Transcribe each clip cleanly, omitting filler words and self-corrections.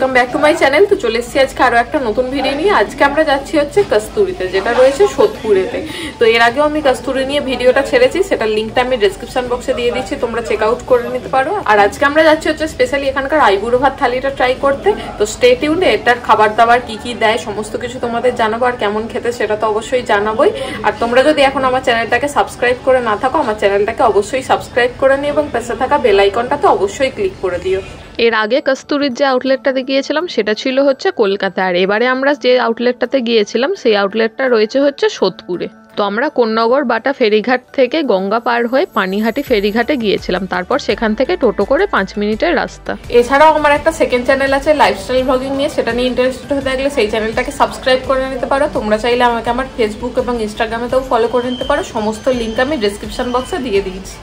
Welcome back to my channel. তো চলে এসেছি আজকে আরো একটা নতুন ভিডিও নিয়ে। আজকে আমরা যাচ্ছি হচ্ছে কস্তুরিতে, যেটা রয়েছে সোদপুরেতে। তো এর আগেও আমি কস্তুরি নিয়ে ভিডিওটা ছেড়েছি, সেটার লিঙ্কটা আমি ডেসক্রিপশন বক্সে দিয়ে দিচ্ছি, তোমরা চেক আউট করে নিতে পারো। আর আজকে আমরা যাচ্ছি হচ্ছে স্পেশালি এখানকার আইবুড়ো ভাত থালিটা ট্রাই করতে। তো স্টে টিউনড, এটার খাবার দাবার কি কি দেয় সমস্ত কিছু তোমাদের জানাবো, আর কেমন খেতে সেটা তো অবশ্যই জানাবোই। আর তোমরা যদি এখন আমার চ্যানেলটাকে সাবস্ক্রাইব করে না থাকো, আমার চ্যানেলটাকে অবশ্যই সাবস্ক্রাইব করে নিও এবং পাশে থাকা বেল আইকনটা তো অবশ্যই ক্লিক করে দিও। এর আগে কস্তুরির যে আউটলেটটাতে গিয়েছিলাম সেটা ছিল হচ্ছে কলকাতা, আর এবারে আমরা যে আউটলেটটাতে গিয়েছিলাম সেই আউটলেটটা রয়েছে হচ্ছে সোদপুরে। তো আমরা কোন্নগর বাটা ফেরিঘাট থেকে গঙ্গা পার হয়ে পানিহাটি ফেরিঘাটে গিয়েছিলাম, তারপর সেখান থেকে টোটো করে 5 মিনিটের রাস্তা। এছাড়াও আমার একটা সেকেন্ড চ্যানেল আছে লাইফস্টাইল ব্লগিং নিয়ে, সেটা নিয়ে ইন্টারেস্টেড হতে গেলে সেই চ্যানেলটাকে সাবস্ক্রাইব করে নিতে পারো। তোমরা চাইলে আমাকে আমার ফেসবুক এবং ইনস্টাগ্রামেতেও ফলো করে নিতে পারো, সমস্ত লিঙ্ক আমি ডেসক্রিপশন বক্সে দিয়ে দিয়েছি।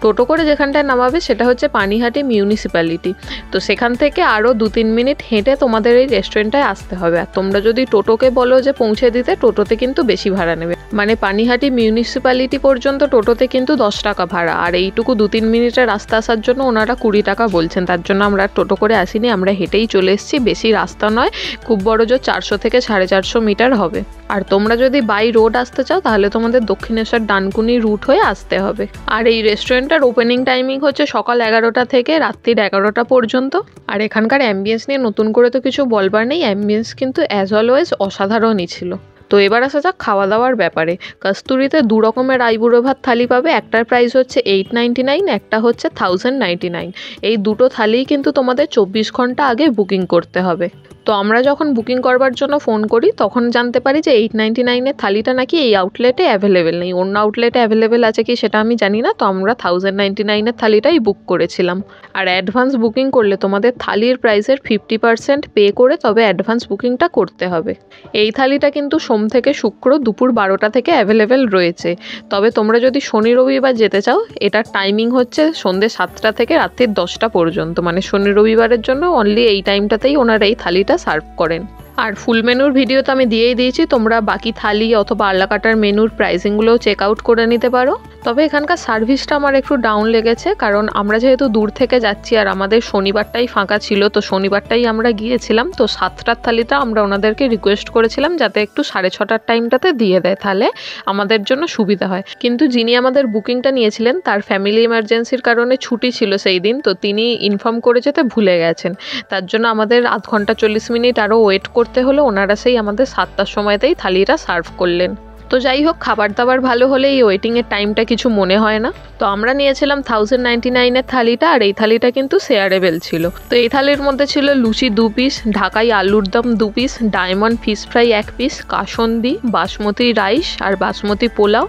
টোটো করে যেখানটায় নামাবে সেটা হচ্ছে পানিহাটি মিউনিসিপ্যালিটি। তো সেখান থেকে আরও 2-3 মিনিট হেঁটে তোমাদের এই রেস্টুরেন্টটায় আসতে হবে। আর তোমরা যদি টোটোকে বলো যে পৌঁছে দিতে, টোটোতে কিন্তু বেশি ভাড়া নেবে, মানে পানিহাটি মিউনিসিপ্যালিটি পর্যন্ত টোটোতে কিন্তু 10 টাকা ভাড়া, আর এইটুকু 2-3 মিনিটের রাস্তা আসার জন্য ওনারা 20 টাকা বলছেন। তার জন্য আমরা টোটো করে আসিনি, আমরা হেঁটেই চলে এসেছি। বেশি রাস্তা নয়, খুব বড় জোর 400 থেকে 450 মিটার হবে। আর তোমরা যদি বাই রোড আসতে চাও তাহলে তোমাদের দক্ষিণেশ্বর ডানকুনি রুট হয়ে আসতে হবে। আর এই রেস্টুরেন্টটার ওপেনিং টাইমিং হচ্ছে সকাল 11টা থেকে রাত্রির 11টা পর্যন্ত। আর এখানকার অ্যাম্বিয়েন্স নিয়ে নতুন করে তো কিছু বলবার নেই, অ্যাম্বিয়েন্স কিন্তু অ্যাজ অলওয়েজ অসাধারণই ছিল। তো এবার আসা যাক খাওয়া দাওয়ার ব্যাপারে। কস্তুরিতে 2 রকমের আইবুড়ো ভাত থালি পাবে, একটার প্রাইস হচ্ছে 899, একটা হচ্ছে 1099। এই দুটো থালিই কিন্তু তোমাদের 24 ঘন্টা আগে বুকিং করতে হবে। তো আমরা যখন বুকিং করবার জন্য ফোন করি তখন জানতে পারি যে 899-এর থালিটা নাকি এই আউটলেটে অ্যাভেলেবেল নেই, অন্য আউটলেটে অ্যাভেলেবেল আছে কি সেটা আমি জানি না। তো আমরা 1099-এর থালিটাই বুক করেছিলাম। আর অ্যাডভান্স বুকিং করলে তোমাদের থালির প্রাইসের 50% পে করে তবে অ্যাডভান্স বুকিংটা করতে হবে। এই থালিটা কিন্তু সোম থেকে শুক্র দুপুর 12টা থেকে অ্যাভেলেবেল রয়েছে। তবে তোমরা যদি শনি রবিবার যেতে চাও, এটার টাইমিং হচ্ছে সন্ধ্যে 7টা থেকে রাত্রির 10টা পর্যন্ত, মানে শনি রবিবারের জন্য অনলি এই টাইমটাতেই ওনারা এই থালিটা সার্ভ করেন। আর ফুল মেনুর ভিডিও তো আমি দিয়েই দিয়েছি, তোমরা বাকি থালি অথবা আলাকাটার মেনুর প্রাইসিংগুলোও চেক আউট করে নিতে পারো। তবে এখানকার সার্ভিসটা আমার একটু ডাউন লেগেছে, কারণ আমরা যেহেতু দূর থেকে যাচ্ছি আর আমাদের শনিবারটাই ফাঁকা ছিল, তো শনিবারটাই আমরা গিয়েছিলাম। তো 7টার থালিটা আমরা ওনাদেরকে রিকোয়েস্ট করেছিলাম যাতে একটু 6:30টার টাইমটাতে দিয়ে দেয়, তাহলে আমাদের জন্য সুবিধা হয়। কিন্তু যিনি আমাদের বুকিংটা নিয়েছিলেন তার ফ্যামিলি এমার্জেন্সির কারণে ছুটি ছিল সেই দিন, তো তিনি ইনফর্ম করে যেতে ভুলে গেছেন। তার জন্য আমাদের আধ ঘন্টা 40 মিনিট আরও ওয়েট করতে হলো। ওনারা সেই আমাদের 7টার সময়তেই থালিটা সার্ভ করলেন। তো যাই হোক, খাবার দাবার ভালো হলে এই ওয়েটিংয়ের টাইমটা কিছু মনে হয় না। তো আমরা নিয়েছিলাম 1099-এর থালিটা, আর এই থালিটা কিন্তু শেয়ারেবেল ছিল। তো এই থালির মধ্যে ছিল লুচি 2 পিস, ঢাকাই আলুর দম 2 piece, diamond fish fry 1 piece, কাসন্দি, বাসমতি রাইস আর বাসমতি পোলাও,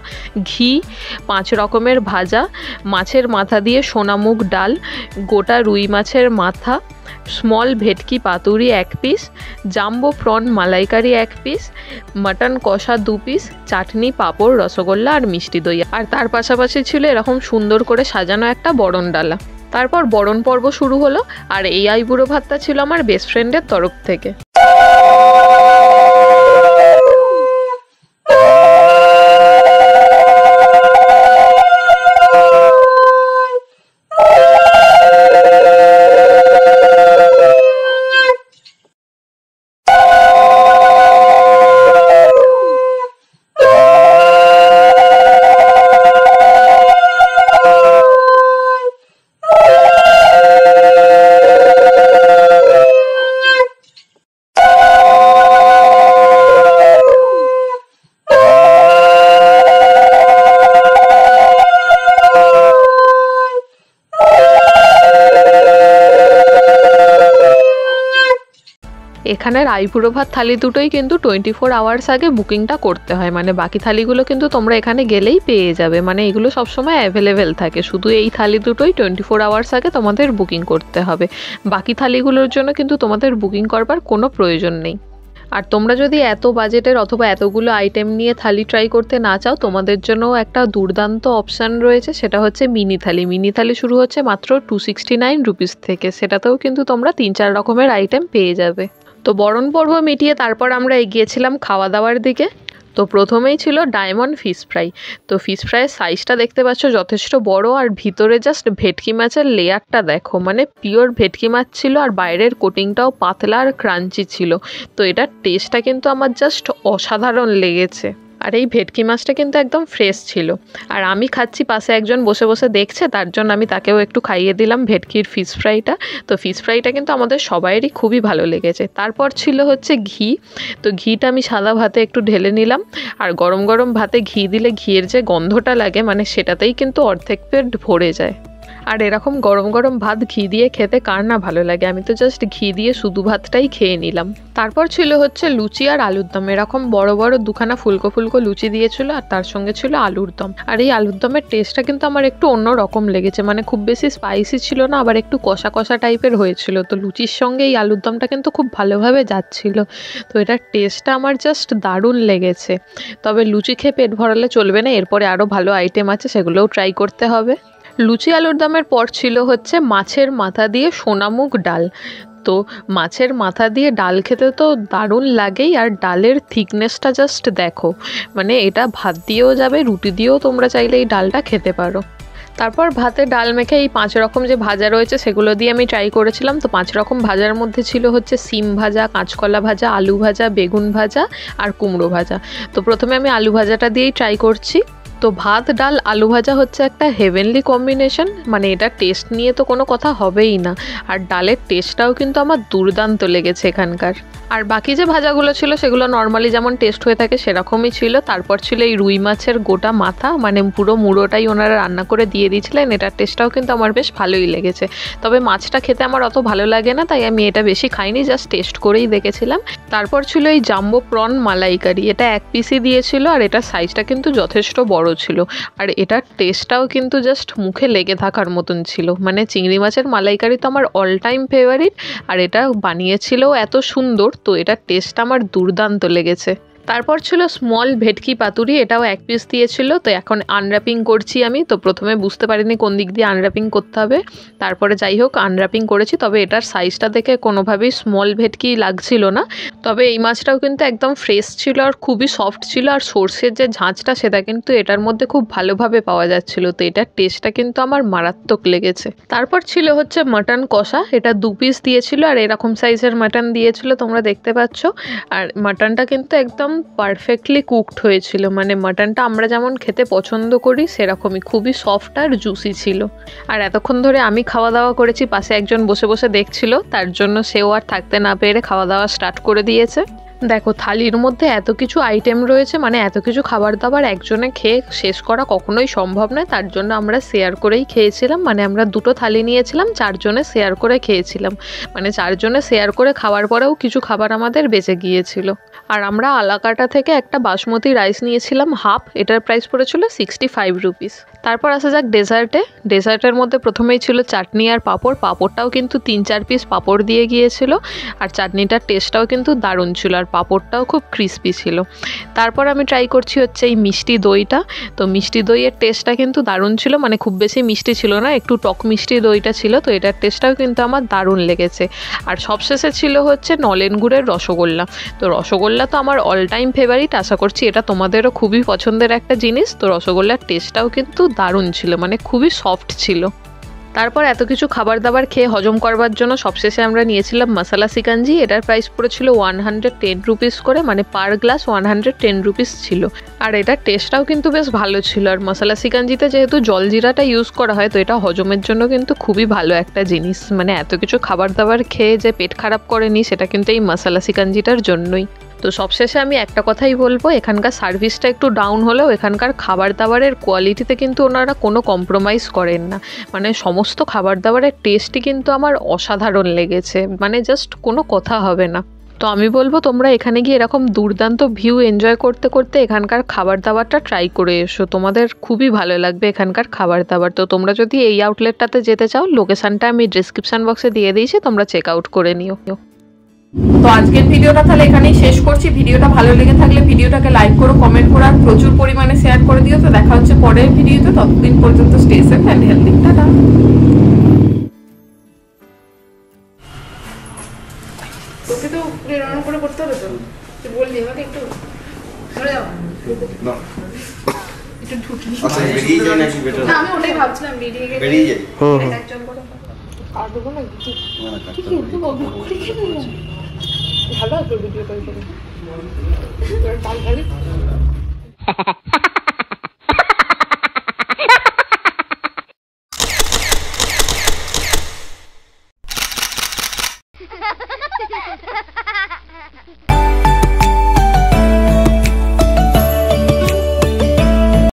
ঘি, 5 রকমের ভাজা, মাছের মাথা দিয়ে সোনামুগ ডাল, গোটা রুই মাছের মাথা, স্মল ভেটকি পাতুরি 1 পিস, জাম্বো প্রন মালাইকারি 1 পিস, মাটন কষা 2 পিস, চাটনি, পাঁপড়, রসগোল্লা আর মিষ্টি দই। আর তার পাশাপাশি ছিল এরকম সুন্দর করে সাজানো একটা বরণ ডালা। তারপর বরণ পর্ব শুরু হলো, আর এই আইবুড়ো ভাতটা ছিল আমার বেস্ট ফ্রেন্ডের তরফ থেকে। এখানের আইবুড়ো ভাত থালি দুটোই কিন্তু 24 আওয়ার্স আগে বুকিংটা করতে হয়, মানে বাকি থালিগুলো কিন্তু তোমরা এখানে গেলেই পেয়ে যাবে, মানে এগুলো সবসময় অ্যাভেলেবেল থাকে। শুধু এই থালি দুটোই 24 আওয়ার্স আগে তোমাদের বুকিং করতে হবে, বাকি থালিগুলোর জন্য কিন্তু তোমাদের বুকিং করবার কোনো প্রয়োজন নেই। আর তোমরা যদি এত বাজেটের অথবা এতগুলো আইটেম নিয়ে থালি ট্রাই করতে না চাও, তোমাদের জন্য একটা দুর্দান্ত অপশান রয়েছে, সেটা হচ্ছে মিনি থালি। মিনি থালি শুরু হচ্ছে মাত্র 269 রুপিস থেকে, সেটাতেও কিন্তু তোমরা 3-4 রকমের আইটেম পেয়ে যাবে। তো বরণ পর্ব মিটিয়ে তারপর আমরা এগিয়েছিলাম খাওয়া দাওয়ার দিকে। তো প্রথমেই ছিল ডায়মন্ড ফিশ ফ্রাই। তো ফিশ ফ্রাইয়ের সাইজটা দেখতে পাচ্ছ যথেষ্ট বড়, আর ভিতরে জাস্ট ভেটকি মাছের লেয়ারটা দেখো, মানে পিওর ভেটকি মাছ ছিল, আর বাইরের কোটিংটাও পাতলা আর ক্রাঞ্চি ছিল। তো এটার টেস্টটা কিন্তু আমার জাস্ট অসাধারণ লেগেছে। আর এই ভেটকি মাছটা কিন্তু একদম ফ্রেশ ছিল। আর আমি খাচ্ছি, পাশে একজন বসে বসে দেখছে, তার জন্য আমি তাকেও একটু খাইয়ে দিলাম ভেটকির ফিশ ফ্রাইটা। তো ফিশ ফ্রাইটা কিন্তু আমাদের সবাইয়েরই খুবই ভালো লেগেছে। তারপর ছিল হচ্ছে ঘি। তো ঘিটা আমি সাদা ভাতে একটু ঢেলে নিলাম, আর গরম গরম ভাতে ঘি দিলে ঘিয়ের যে গন্ধটা লাগে, মানে সেটাতেই কিন্তু অর্ধেক পেট ভরে যায়। আর এরকম গরম গরম ভাত ঘি দিয়ে খেতে কার না ভালো লাগে। আমি তো জাস্ট ঘি দিয়ে শুধু ভাতটাই খেয়ে নিলাম। তারপর ছিল হচ্ছে লুচি আর আলুর দম। এরকম বড় বড় দুখানা ফুলকো ফুলকো লুচি দিয়েছিল, আর তার সঙ্গে ছিল আলুর দম। আর এই আলুর দমের টেস্টটা কিন্তু আমার একটু অন্য রকম লেগেছে, মানে খুব বেশি স্পাইসি ছিল না, আবার একটু কষা কষা টাইপের হয়েছিল। তো লুচির সঙ্গে এই আলুর দমটা কিন্তু খুব ভালোভাবে যাচ্ছিল। তো এটার টেস্টটা আমার জাস্ট দারুণ লেগেছে। তবে লুচি খেয়ে পেট ভরালে চলবে না, এরপরে আরও ভালো আইটেম আছে, সেগুলোও ট্রাই করতে হবে। লুচি আলুর দমের পর ছিল হচ্ছে মাছের মাথা দিয়ে সোনামুগ ডাল। তো মাছের মাথা দিয়ে ডাল খেতে তো দারুণ লাগেই, আর ডালের থিকনেসটা জাস্ট দেখো, মানে এটা ভাত দিয়েও যাবে, রুটি দিয়েও তোমরা চাইলে এই ডালটা খেতে পারো। তারপর ভাতে ডাল মেখে এই 5 রকম যে ভাজা রয়েছে সেগুলো দিয়ে আমি ট্রাই করেছিলাম। তো 5 রকম ভাজার মধ্যে ছিল হচ্ছে সিম ভাজা, কাঁচকলা ভাজা, আলু ভাজা, বেগুন ভাজা আর কুমড়ো ভাজা। তো প্রথমে আমি আলু ভাজাটা দিয়েই ট্রাই করছি। তো ভাত ডাল আলু ভাজা হচ্ছে একটা হেভেনলি কম্বিনেশন, মানে এটা টেস্ট নিয়ে তো কোনো কথা হবেই না। আর ডালের টেস্টটাও কিন্তু আমার দুর্দান্ত লেগেছে এখানকার। আর বাকি যে ভাজাগুলো ছিল সেগুলো নর্মালি যেমন টেস্ট হয়ে থাকে সেরকমই ছিল। তারপর ছিল এই রুই মাছের গোটা মাথা, মানে পুরো মুড়োটাই ওনারা রান্না করে দিয়ে দিয়েছিলেন। এটার টেস্টটাও কিন্তু আমার বেশ ভালোই লেগেছে। তবে মাছটা খেতে আমার অত ভালো লাগে না, তাই আমি এটা বেশি খাইনি, জাস্ট টেস্ট করেই দেখেছিলাম। তারপর ছিল এই জাম্বো প্রন মালাইকারি। এটা 1 পিসই দিয়েছিল, আর এটার সাইজটা কিন্তু যথেষ্ট বড় ছিল। আর এটার টেস্টটাও কিন্তু জাস্ট মুখে লেগে থাকার মতন ছিল। মানে চিংড়ি মাছের মালাইকারি তো আমার অল টাইম ফেভারিট, আর এটা বানিয়েছিলও এত সুন্দর, তো এটার টেস্ট আমার দুর্দান্ত লেগেছে। তারপর ছিল স্মল ভেটকি পাতুরি, এটাও 1 পিস দিয়েছিল। তো এখন আনর্যাপিং করছি আমি। তো প্রথমে বুঝতে পারিনি কোন দিক দিয়ে আনর্যাপিং করতে হবে, তারপরে যাই হোক আনর্যাপিং করেছি। তবে এটার সাইজটা দেখে কোনোভাবেই স্মল ভেটকি লাগছিল না। তবে এই মাছটাও কিন্তু একদম ফ্রেশ ছিল, আর খুবই সফট ছিল, আর সর্ষের যে ঝাঁঝটা সেটা কিন্তু এটার মধ্যে খুব ভালোভাবে পাওয়া যাচ্ছিল। তো এটার টেস্টটা কিন্তু আমার মারাত্মক লেগেছে। তারপর ছিল হচ্ছে মাটন কষা। এটা 2 পিস দিয়েছিল, আর এরকম সাইজের মাটন দিয়েছিল, তোমরা দেখতে পাচ্ছ। আর মাটনটা কিন্তু একদম পারফেক্টলি কুকড হয়েছিল, মানে মাটনটা আমরা যেমন খেতে পছন্দ করি সেরকমই, খুবই সফট আর জুসি ছিল। আর এতক্ষণ ধরে আমি খাওয়া দাওয়া করেছি, পাশে একজন বসে বসে দেখছিল, তার জন্য সেও আর থাকতে না পেরে খাওয়া দাওয়া স্টার্ট করে দিয়েছে। দেখো থালির মধ্যে এত কিছু আইটেম রয়েছে, মানে এত কিছু খাবার দাবার একজনে খেয়ে শেষ করা কখনোই সম্ভব নয়। তার জন্য আমরা শেয়ার করেই খেয়েছিলাম, মানে আমরা 2টো থালি নিয়েছিলাম, 4 জনে শেয়ার করে খেয়েছিলাম। মানে 4 জনে শেয়ার করে খাওয়ার পরেও কিছু খাবার আমাদের বেঁচে গিয়েছিল। আর আমরা আলাকাটা থেকে একটা বাসমতি রাইস নিয়েছিলাম হাফ, এটার প্রাইস পড়েছিল 65 রুপিস। তারপর আসা যাক ডেজার্টে। ডেজার্টের মধ্যে প্রথমেই ছিল চাটনি আর পাঁপড়। পাঁপড়টাও কিন্তু 3-4 পিস পাঁপড় দিয়ে গিয়েছিল, আর চাটনিটার টেস্টটাও কিন্তু দারুণ ছিল, আর পাঁপড়টাও খুব ক্রিস্পি ছিল। তারপর আমি ট্রাই করছি হচ্ছে এই মিষ্টি দইটা। তো মিষ্টি দইয়ের টেস্টটা কিন্তু দারুণ ছিল, মানে খুব বেশি মিষ্টি ছিল না, একটু টক মিষ্টি দইটা ছিল। তো এটার টেস্টটাও কিন্তু আমার দারুণ লেগেছে। আর সবশেষে ছিল হচ্ছে নলেন গুড়ের রসগোল্লা। তো রসগোল্লা তো আমার অল টাইম ফেভারিট, আশা করছি এটা তোমাদেরও খুবই পছন্দের একটা জিনিস। তো রসগোল্লার টেস্টটাও কিন্তু দারুণ ছিল, মানে খুবই সফট ছিল। তারপর এত কিছু খাবার দাবার খেয়ে হজম করবার জন্য সবশেষে আমরা নিয়েছিলাম মশলা সিকাঞ্জি। এটার প্রাইস পড়েছিল 110 রুপিস করে, মানে পার গ্লাস 110 রুপিস ছিল। আর এটার টেস্টটাও কিন্তু বেশ ভালো ছিল। আর মশলা সিকাঞ্জিতে যেহেতু জলজিরাটা ইউজ করা হয়, তো এটা হজমের জন্য কিন্তু খুবই ভালো একটা জিনিস। মানে এত কিছু খাবার দাবার খেয়ে যে পেট খারাপ করেনি, সেটা কিন্তু এই মশলা সিকাঞ্জিটার জন্যই। তো সবশেষে আমি একটা কথাই বলবো, এখানকার সার্ভিসটা একটু ডাউন হলেও এখানকার খাবার দাবারের কোয়ালিটিতে কিন্তু ওনারা কোনো কম্প্রোমাইজ করেন না। মানে সমস্ত খাবার দাবারের টেস্টই কিন্তু আমার অসাধারণ লেগেছে, মানে জাস্ট কোনো কথা হবে না। তো আমি বলবো তোমরা এখানে গিয়ে এরকম দুর্দান্ত ভিউ এনজয় করতে করতে এখানকার খাবার দাবারটা ট্রাই করে এসো, তোমাদের খুবই ভালো লাগবে এখানকার খাবার দাবার। তো তোমরা যদি এই আউটলেটটাতে যেতে চাও, লোকেশনটা আমি ডিসক্রিপশন বক্সে দিয়ে দিয়েছি, তোমরা চেক আউট করে নিও। তো আজকের ভিডিওটা তাহলে এখানেই শেষ করছি। ভিডিওটা ভালো লেগে থাকলে ভিডিওটাকে লাইক করো, কমেন্ট করো, আর প্রচুর পরিমাণে শেয়ার করে দিও। তো দেখা হচ্ছে পরের ভিডিওতে, ততদিন পর্যন্ত stay safe and healthy. Ta-ta. তোকে তো রান্না করে করতে হবে, তো তুই বললি আমাকে একটু না একটু ঢুকি আচ্ছা বেরিয়ে যাই নাকি বেটার না আমি ওটাই ভাবছিলাম বেরিয়ে গেলে বেরিয়ে যাই একজন করে আর দেবো না কিছু ঠিক আছে বলবো করে খেলে ভালো আছে ভিডিওটা করে তাল খাবি